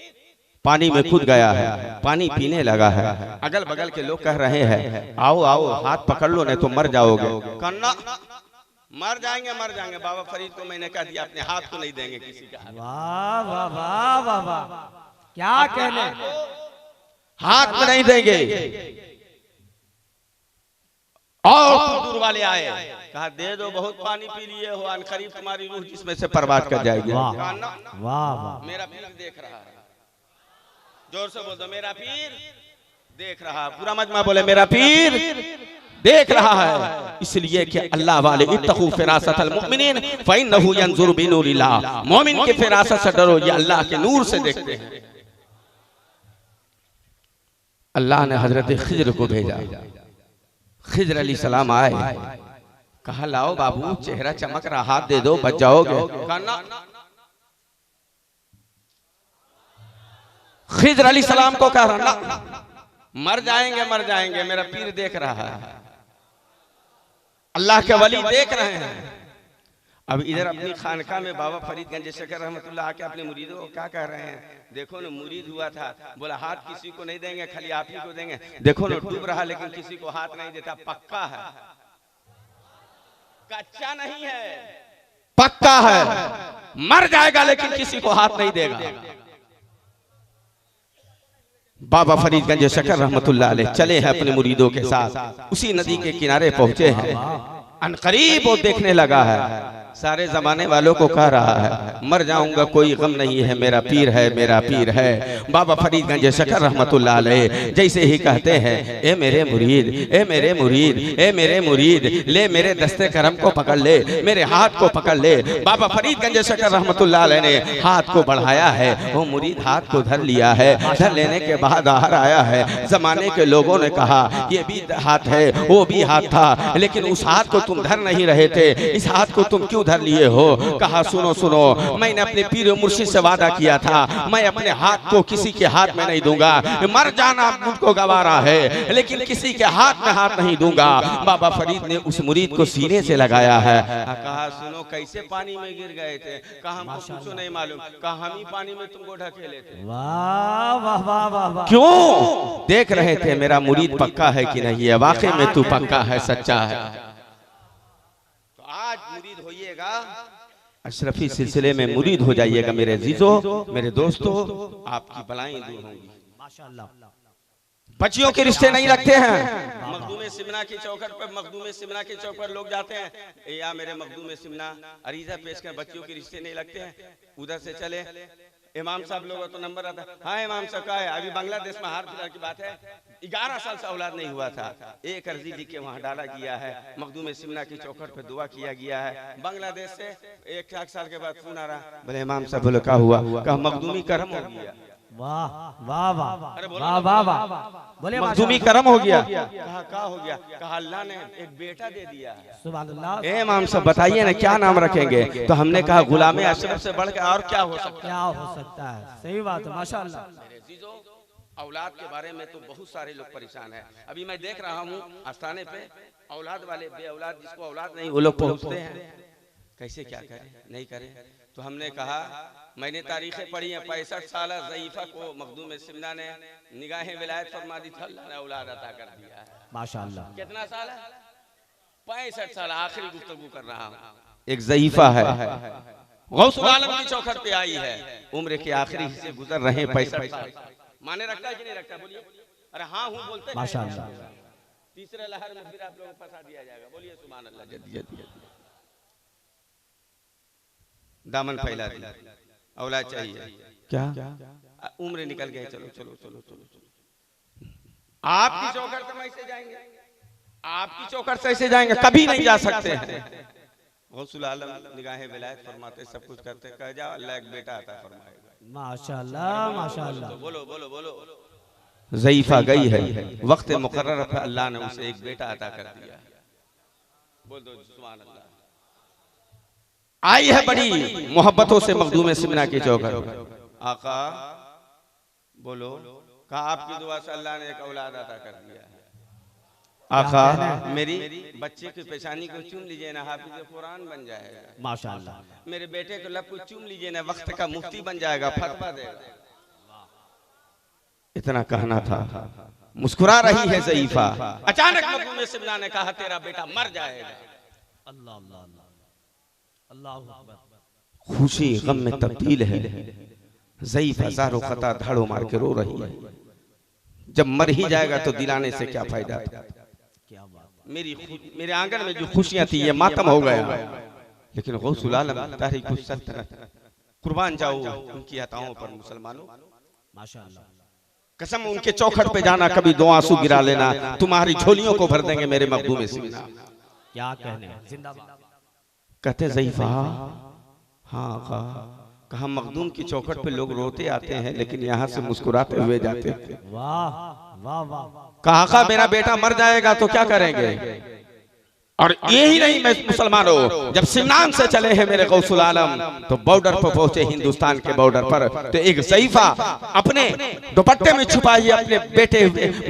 पानी में कूद गया है, पानी पीने लगा है। अगल बगल के लोग कह रहे हैं आओ आओ हाथ पकड़ लो नहीं तो मर जाओगे। कन्ना मर जाएंगे। बाबा फरीद को मैंने कह दिया अपने हाथ को नहीं देंगे किसी का। वाह वाह वाह वाह वाह, क्या कहने, हाथ में नहीं देंगे। और दूर वाले आए, कहा दे दो, बहुत पानी पी लिए हो, अनकरीब तुम्हारी रूह जिसमें से बर्बाद कर जाएगी। वाह वाह, मेरा पीर देख रहा है। जोर से बोल दो मेरा पीर देख रहा है। पूरा मजमा बोले मेरा पीर देख रहा है। इसलिए कि अल्लाह वाले इत्तकू फिरासतल मुमिनीन फइन्नहु यंजुरु बिनूरिल्लाह, मोमिन की फिरासत से डरो, ये अल्लाह के नूर से देखते हैं। अल्लाह ने हजरत खिज्र को भेजा। खिज्र अलैहिस्सलाम आए, कहा लाओ बाबू चेहरा चमक रहा, हाथ दे दो बच जाओगे। खिज्र अलैहिस्सलाम को कह रहा मर जाएंगे, मेरा पीर देख रहा है, अल्लाह के वली देख रहे हैं। अब इधर अपनी खानका में बाबा फरीद गंज शकर रहमतुल्लाह आके अपने मुरीदों को क्या कह रहे हैं? देखो ना मुरीद हुआ था, बोला हाथ किसी को नहीं देंगे, खाली आप ही को देंगे। देखो ना डूब रहा लेकिन किसी को हाथ नहीं देता, पक्का है, कच्चा नहीं है, पक्का है, मर जाएगा लेकिन किसी को हाथ नहीं देगा। बाबा फरीद गंज शकर रहमतुल्लाह अलैह चले हैं अपने मुरीदों के साथ, उसी नदी के किनारे पहुंचे हैं। अनकरीब वो देखने लगा है, सारे जमाने वालों को कह रहा है मर जाऊंगा कोई गम नहीं है, मेरा पीर है, मेरा पीर है। बाबा फरीद गंज शकर रहमतुल्लाह अलैह जैसे ही कहते हैं ए मेरे मुरीद, ए मेरे मुरीद, ए मेरे मुरीद, ले मेरे दस्ते करम को पकड़ ले, मेरे हाथ को पकड़ ले। बाबा फरीद गंज शकर रहमतुल्लाह अलैह ने हाथ को बढ़ाया है, वो मुरीद हाथ को धर लिया है। धर लेने के बाद बाहर आया है। जमाने के लोगों ने कहा ये भी हाथ है, वो भी हाथ था, लेकिन उस हाथ को तुम धर नहीं रहे थे, इस हाथ को तुम क्यों धर लिए हो? कहा सुनो सुनो, मैंने अपने पीर मुर्शिद से वादा किया था मैं अपने हाथ को किसी के हाथ में नहीं दूंगा, मर जाना मुझको गवारा है लेकिन किसी के हाथ में हाथ नहीं दूंगा। बाबा फरीद ने उस मुरीद को सीने से लगाया है। कहा सुनो कैसे पानी में गिर गए थे? कहा हमको कुछ नहीं मालूम, कहा हम ही पानी में तुमको ढकेले थे। वाह वाह वाह वाह, क्यों? देख रहे थे मेरा मुरीद पक्का है कि नहीं है, वाकई में तू पक्का है, सच्चा है। आज मुरीद होइएगा, अशरफी सिलसिले में मुरीद हो जाइएगा मेरे अजीजों, मेरे दोस्तों, आपकी बलाएं दूर होंगी माशाअल्लाह। बच्चियों के रिश्ते नहीं रखते हैं। मखदूम सिमना की चौखट पर, मखदूम सिमना की चौक पर लोग जाते हैं, या मेरे मखदूम सिमना अरीजा पेश कर, बच्चियों के रिश्ते नहीं लगते हैं। उधर से चले इमाम साहब लोगों तो नंबर आता है, हाँ इमाम साहब का है। अभी बांग्लादेश में हाल फिलहाल की बात है, 11 साल से औलाद नहीं हुआ था, एक अर्जी लिख के वहाँ डाला गया है, मखदूम सिमना की चौखट पे दुआ किया गया है। बांग्लादेश से 1 साल के बाद फोन आ रहा, बोले इमाम साहब बोले क्या हुआ? कहा मखदूमी करम हो गया, वाह वाह वाह अरे बोलो वाह ना, वाह वाह बोले मखदूमी करम हो गया। कहा क्या हो गया? कहा अल्लाह ने एक बेटा दे दिया। सुभान अल्लाह। ए इमाम साहब बताइए ना क्या नाम रखेंगे? तो हमने कहा गुलाम अशरफ से बढ़ के और क्या हो सकता है? क्या हो सकता है? सही बात है माशाअल्लाह। मेरे अजीजों, औलाद के बारे में तो बहुत सारे लोग परेशान हैं। अभी मैं देख रहा हूँ आस्थाने पे औलाद वाले बे औलाद, जिसको औलाद नहीं वो लोग पहुँचते हैं, कैसे क्या करें नहीं करें। तो हमने कहा, मैंने तारीखें पढ़ी हैं, 65 साल ज़ईफ़ा को मखदूम सिमना ने निगाहें विलायत फरमा दी थी, अल्लाह ने औलाद अता कर दिया है। माशाअल्लाह। कितना साल है? 65 साल। आखिरी गुफ्तगू कर रहा हूँ, एक ज़ईफ़ा है, गौसुल आलम की चौखट पे आई है, उम्र के आखिरी हिस्से गुजर रहे हैं, 65 साल। माने रखता है कि नहीं रखता? बोलिए। अरे हाँ हूँ बोलते माशाअल्लाह। तीसरे लहर में फिर आप लोगों को फंसा दिया जाएगा। बोलिए सुभान अल्लाह। जल्दी जल्दी दामन फैला दिया, औलाद चाहिए क्या? उम्र निकल गए, चलो चलो चलो चलो चलो। आपकी चौखट से ऐसे जाएंगे, आपकी चौखट से ऐसे जाएंगे, कभी नहीं जा सकते हैं। गौसुल आलम निगाहें विलायत फरमाते, सब कुछ करते, कह जाओ अल्लाह एक बेटा अता फरमाएगा। माशाअल्लाह माशाअल्लाह। बोलो बोलो बोलो। ज़ईफ़ा गई है, वक्त मुकर्रर पर अल्लाह ने उसे एक बेटा अता कर दिया। बोल दो सुभान अल्लाह। आई है बड़ी मोहब्बतों से मखदूम सिमना की चौखट पर। आका बोलो, कहा आपकी दुआ से अल्लाह ने एक औलाद अता कर दिया है। आका मेरी बच्चे की पेशानी को चूम लीजिए ना, हाफिज़ कुरान बन जाएगा। माशाअल्लाह। मेरे बेटे को लब को चूम लीजिए ना, वक्त का मुफ्ती बन जाएगा, फतवा देगा। इतना कहना था, मुस्कुरा रही है ज़ईफ़ा। अचानक मखदूम सिमना ने कहा तेरा बेटा मर जाएगा। अल्लाह अल्लाह अल्लाह अल्लाह। खुशी गम में तब्दील है। ज़ईफ़ा ज़ारो खता धड़ो मार के रो रही है। जब मर ही जाएगा तो दिलाने से क्या फायदा था? क्या बात। मेरे आंगन में जो खुशियां थी ये मातम हो गया। लेकिन गौसुल आलम तारीकुस सल्तनत, कुर्बान जाओ उनकी अताओं पर मुसलमानों। माशाअल्लाह। कसम उनके चौखट पे जाना, कभी दो आंसू गिरा लेना, तुम्हारी झोलियों को भर देंगे मेरे मखदूम सिमना। क्या कहने, जिंदाबाद। कहते ज़ईफ़ा हाँ कहा मखदूम की चौखट पे लोग रोते आते हैं, लेकिन यहाँ से मुस्कुराते हुए जाते हैं। वाह वाह वाह। कहा मेरा बेटा मर जाएगा तो क्या करेंगे? और यही नहीं, मैं मुसलमानों जब सिमनान से चले हैं मेरे गौसुल आलम, तो बॉर्डर पर पहुंचे, हिंदुस्तान के बॉर्डर पर, तो एक ज़ईफ़ा अपने दुपट्टे में छुपाई अपने बेटे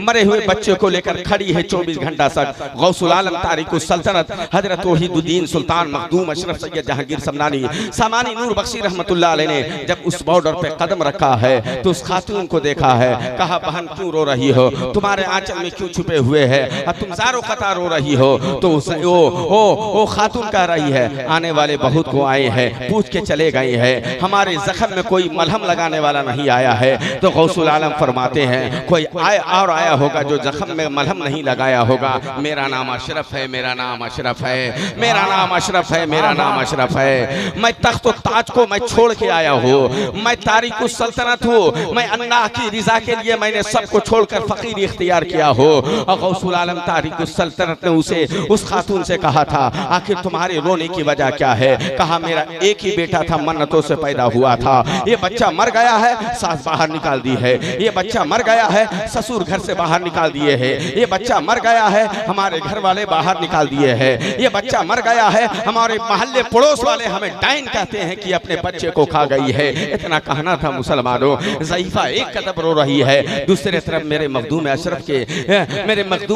मरे हुए बच्चे को लेकर खड़ी है 24 घंटा तक। गौसुल आलम तारिकुस सल्तनत हजरत वहीदुद्दीन सुल्तान मखदूम अशरफ सैयद जहांगीर समनानी सामानी नूर बख्शी रहमतुल्लाह अलैह ने जब उस बॉर्डर पे कदम रखा है तो उस खातून को देखा है। कहा बहन क्यों रो रही हो? तुम्हारे आंचल में क्यों छुपे हुए हैं? अब तुम ज़ारो क़ता रो रही हो? तो ओ खातून कह रही है आने वाले बहुत को आए हैं, पूछ के चले गए हैं, हमारे जख्म में कोई मलहम लगाने वाला नहीं आया है। तो गौसुल आलम फरमाते हैं कोई आया होगा जो जख्म में मलहम नहीं लगाया होगा। मेरा नाम अशरफ है, मेरा नाम अशरफ है, मेरा नाम अशरफ है, मेरा नाम अशरफ है। मैं तख्त व ताज को मैं छोड़ के आया हूँ, मैं तारिकुस सल्तनत हूँ, मैं अल्लाह की रिजा के लिए मैंने सबको छोड़कर फकीर इख्तियार किया हो। और गौसुल आलम तारिकुस सल्तनत ने उसे उस खातून से कहा था आखिर तुम्हारे रोने की वजह क्या है? कहा मेरा एक ही बेटा था, मन्नतों से पैदा हुआ था, ये बच्चा मर गया है, सास बाहर निकाल दी है, ये बच्चा मर गया है, ससुर घर से बाहर निकाल दिए हैं, ये बच्चा मर गया है, हमारे घर वाले बाहर निकाल दिए हैं, ये बच्चा मर गया है, हमारे मोहल्ले पड़ोस वाले हमें डाइन कहते हैं कि अपने बच्चे को खा गई है। इतना कहना था मुसलमानों। ज़ईफ़ा एक कदम रो रही है, दूसरे तरफ मेरे मखदूम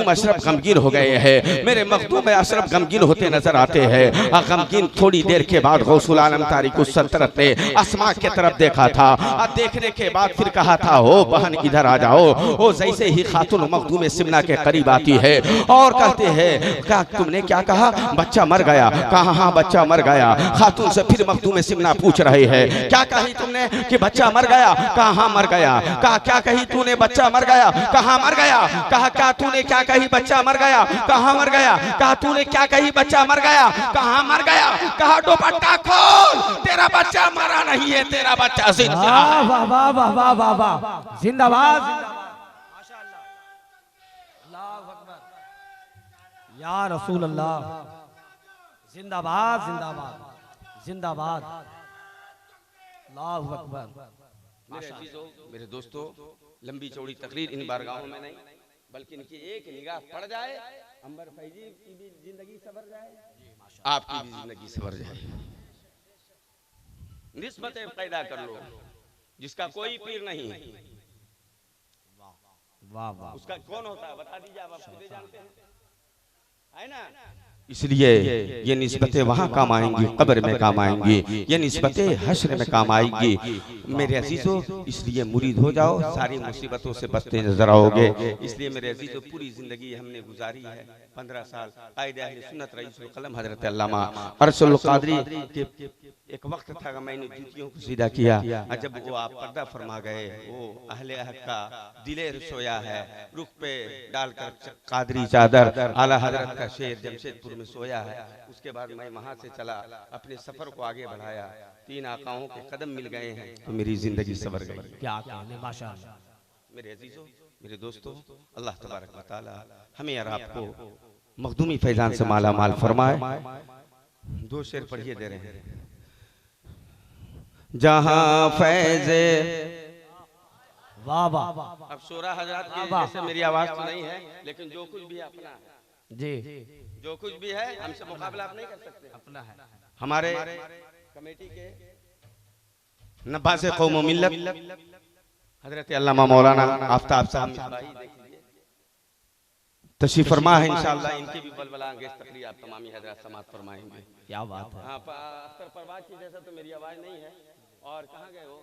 अशरफ गमगीन हो गए हैं, मेरे मखदूम अशरफ गमगीन होते नजर आते हैं। गमगीन थोड़ी देर के बाद गौसुल आलम तारिकुस सल्तनत ने अस्मा की तरफ देखा था, देखने के बाद फिर कहा था ओ बहन इधर आ जाओ। ओ जैसे ही खातून मखदूम सिमना के करीब आती है और कहते हैं क्या तुमने क्या कहा? बच्चा मर गया। कहा हाँ बच्चा मर गया। खातून से फिर मखदूम सिमना पूछ रहे हैं क्या कही तुमने कि बच्चा मर गया? कहा हाँ मर गया। कहा क्या कही तूने? बच्चा मर गया। कहा मर गया। कहा क्या तूने क्या कही? बच्चा मर गया। कहा मर गया। कहा तूने क्या कही? बच्चा मर गया। कहा मर गया। कहा दुपट्टा खोल, तेरा बच्चा मरा नहीं है, तेरा बच्चा जिंदा है। वाह वाह वाह वाह वाह वाह, जिंदाबाद माशाअल्लाह, अल्लाहु अकबर, या रसूल अल्लाह, जिंदाबाद जिंदाबाद जिंदाबाद, अल्लाहु अकबर। मेरे अजीजों, मेरे दोस्तों, लंबी चौड़ी तकरीर इन बारगाहों में नहीं, बल्कि इनकी एक निगाह पड़ जाए, अंबर फैजी की भी जिंदगी सवर जाए, आपकी भी जिंदगी सवर जाए। निस्बतें पैदा कर लो, जिसका कोई पीर नहीं, वाह वाह, उसका कौन होता है बता दीजिए, आप खुद ही जानते हैं, है ना। इसलिए ये निस्बतें वहाँ काम आएंगी, कब्र में काम आएंगी, ये निस्बतें हश्र में काम आएंगी। मेरे अजीजों, इसलिए मुरीद हो जाओ, सारी मुसीबतों से बचते नजर आओगे। इसलिए मेरे अजीजों, पूरी जिंदगी हमने गुजारी है, 15 साल कायदे अहले सुन्नत रईसुल कलम हजरत अल्लामा अरशदुल कादरी के एक वक्त था, मैंने जूतियों को सीधा किया, जब वो आप पर्दा फरमा गए, वो अहले अहद का दिले सोया है, रुख पे डालकर कादरी चादर, आला हजरत का शेर जमशेदपुर में सोया है। उसके बाद मैं वहां से चला, अपने सफर को आगे बढ़ाया, 3 आकाओं के कदम मिल गए हैं, तो मेरी जिंदगी सवर गई। क्या कहने, माशाअल्लाह। मेरे अजीजों, मेरे दोस्तों, अल्लाह तबारक व तआला हमें और आपको मखदूमी फैजान से माला माल फरमाए। 2 शेर पढ़िए दे रहे हैं। जहां फैज़े, वाह वाह, अब 16 हज़रात की जैसे मेरी आवाज तो नहीं है, लेकिन जो कुछ भी अपना है जी, जो कुछ भी है, हमसे मुकाबला आप नहीं कर सकते, अपना है। हमारे कमेटी के नब्बासे कौम मिल्लत हजरत अल्लामा मौलाना आफ्ताब साहब भाई देखिए तशरीफ फरमा है, इंशाअल्लाह इनकी भी बलबला अंगेज तकरीर आप तमामी हजरत समाअत फरमाएंगे। क्या बात है। हाँ, अख्तर परवाज की जैसा तो मेरी आवाज नहीं है, और कहाँ गए वो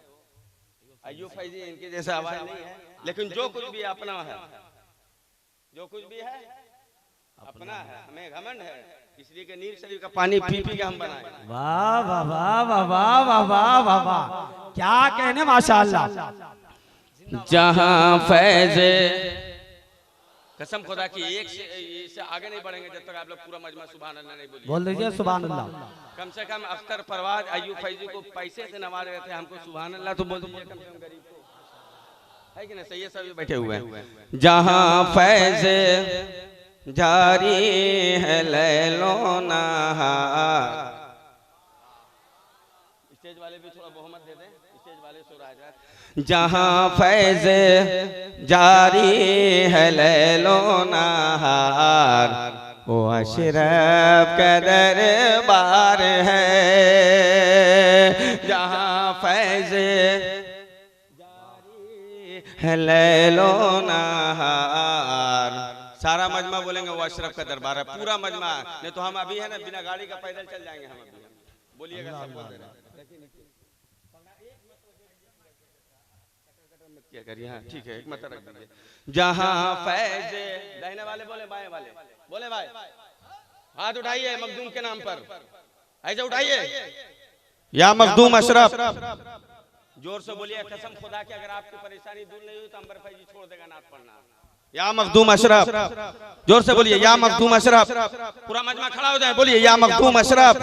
अय्यूब फैजी, इनके जैसा आवाज नहीं है, लेकिन जो कुछ भी अपना है, जो कुछ भी है अपना है, हमें घमंड है, इसलिए कि नीर शरीफ का पानी पी पी के हम बनाए। वाह वाह वाह वाह वाह वाह वाह वाह वाह, क्या कहने, माशाअल्लाह। जहां फैज़े, कसम खुदा की, एक से इससे आगे नहीं बढ़ेंगे जब तक आप लोग पूरा मजमा सुभान अल्लाह नहीं बोलिए। बोल दीजिए सुभान अल्लाह। कम से कम अख्तर परवाज अय्यूब फैजी को पैसे से नवाज रहे थे, हमको सुभान अल्लाह तो बोल दीजिए कम से कम गरीब को, है कि नहीं। सही है, सभी बैठे हुए हैं। जहां फैज़े जारी है लैलो नहार, स्टेज वाले भी थोड़ा बहुमत दे दें, स्टेज वाले सो रहा है। जहां फैज़ जारी है लैलो नहार, वो अशरफ का दरबार है। जहां फैज़ जारी है लैलो नहार, सारा मजमा बोलेंगे वो अशरफ का दरबार है, पूरा मजमा। नहीं तो हम अभी है ना, बिना गाड़ी का पैदल चल जाएंगे हम अभी। बोलिएगा सब बोल रहे हैं, क्या करिए। हाँ ठीक है, एक मत रख दीजिए। जहां फैज़, दाहिने वाले बोले, बाएं वाले बोले, भाई हाथ उठाइए मखदूम के नाम पर, ऐसे उठाइए, या मखदूम अशरफ, जोर से बोलिए। कसम खुदा की, अगर आपकी परेशानी दूर नहीं हुई तो अंबर फैजी छोड़ देगा नाथ पढ़ना। या मखदूम अशरफ, जोर से बोलिए, या मखदूम अशरफ। पूरा मजमा खड़ा हो जाए, बोलिए या मखदूम अशरफ,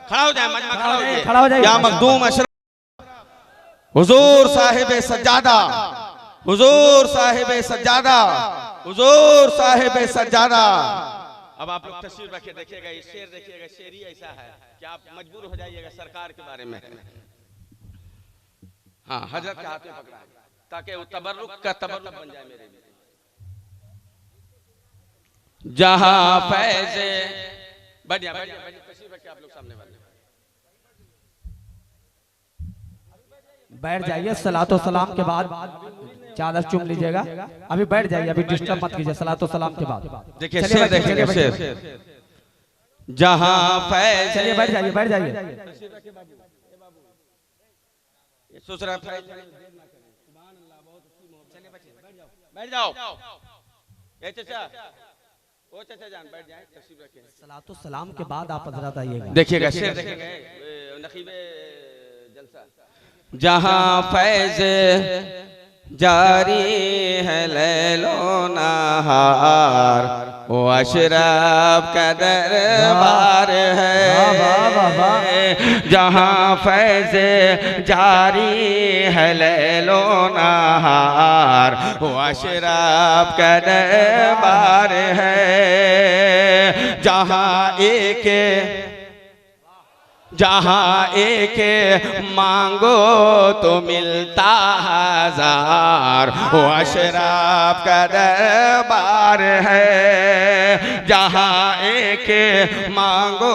खड़ा हो जाए, मजमा खड़ा हो जाए। या मखदूम अशरफ, हुजूर साहिब सज्जादा, हुजूर साहिब सज्जादा, हुजूर साहिब सज्जादा। अब आप लोग तस्वीर रखे देखिएगा, ये शेर देखिएगा, शेर ही ऐसा है कि आप मजबूर हो जाइएगा सरकार के बारे में। हाँ, हजरत के हाथ में पकड़ा ताकि वो तबर्रुक का तबर्रुक बन जाए मेरे लिए। जहां फैज़े, बढ़िया बढ़िया तस्वीर रखे आप लोग सामने वाले, बैठ जाइए। सलातो सलाम के बाद चादर चूम लीजिएगा, अभी बैठ जाइए, अभी डिस्टर्ब मत कीजिए। सलातो सलाम के बाद देखिए शेर, देखिए शेर। जहां फैज़, चलिए बैठ जाइए, बैठ जाइए। सोच रहा है, बैठ जाओ, ए चाचा, ओ चाचा जान बैठ जाए, तशरीफ रखें। सलातो सलाम के बाद आप हजरत आइएगा। देखिएगा शेर, देखेंगे नकीबे जलसा। जहां फैज़ जारी है लैलो नहार, वो अशरफ का दरबार है। जहां फैज़ जारी है लैलो नहार, वो अशरफ का दरबार है। जहां एक जहाँ एक मांगो तो मिलता हजार, वो अशराफ का दरबार है। जहाँ एक मांगो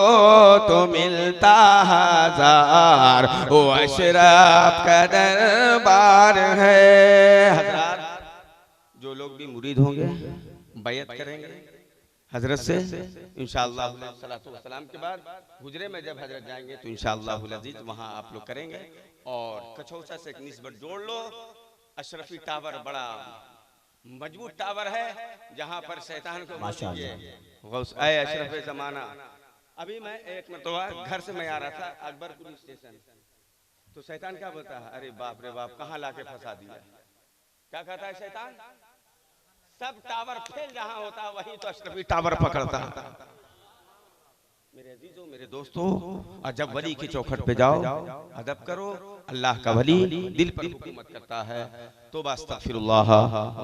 तो मिलता हजार, वो अशराफ का दरबार है। हज़रात, जो लोग भी मुरीद होंगे बैयत करेंगे हजरत से इंशाअल्लाह सलातो व सलाम के बाद हुजरे में जब हजरत जाएंगे तो इंशाअल्लाह अजीज वहाँ आप लोग करेंगे। और कछौसा से एक निस्बत जोड़ लो, अशरफी टावर बड़ा मजबूत टावर है जहाँ पर शैतान को गौस ऐ अशरफ जमाना। अभी मैं एक मरतबा घर से मैं आ रहा था अकबरपुर स्टेशन, तो शैतान क्या बोलता है, अरे बाप रे बाप कहाँ लाके फंसा दिया। क्या कहता है शैतान, सब टावर फेल जहां होता वहीं तो अशरफी टावर पकड़ता। मेरे अजीजों, मेरे दोस्तों, और जब वली की चौखट पे जाओ अदब करो। अल्लाह का वली दिल पर हुकूमत करता है। तौबा अस्तगफिरुल्लाह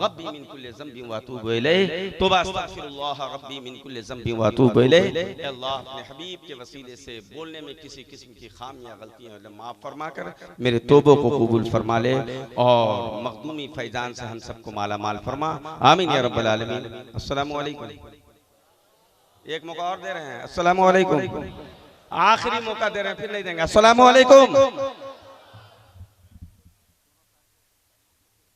रब्बी मिन कुल्लि ज़ंबिन व अतूबु इलैह, तौबा अस्तगफिरुल्लाह रब्बी मिन कुल्लि ज़ंबिन व अतूबु इलैह। अल्लाह अपने हबीब के वसीले से बोलने में किसी किस्म की खामियां गलतियां माफ फरमा कर मेरे तौबों को कबूल फरमा ले और मखदूमी फैजान से हम सबको माला माल फरमा। आमीन या रब्बल आलमीन। अस्सलामु अलैकुम। एक मौका और दे रहे हैं, अस्सलामु अलैकुम। आखिरी मौका दे रहे हैं, फिर नहीं देंगे। अस्सलामु अलैकुम।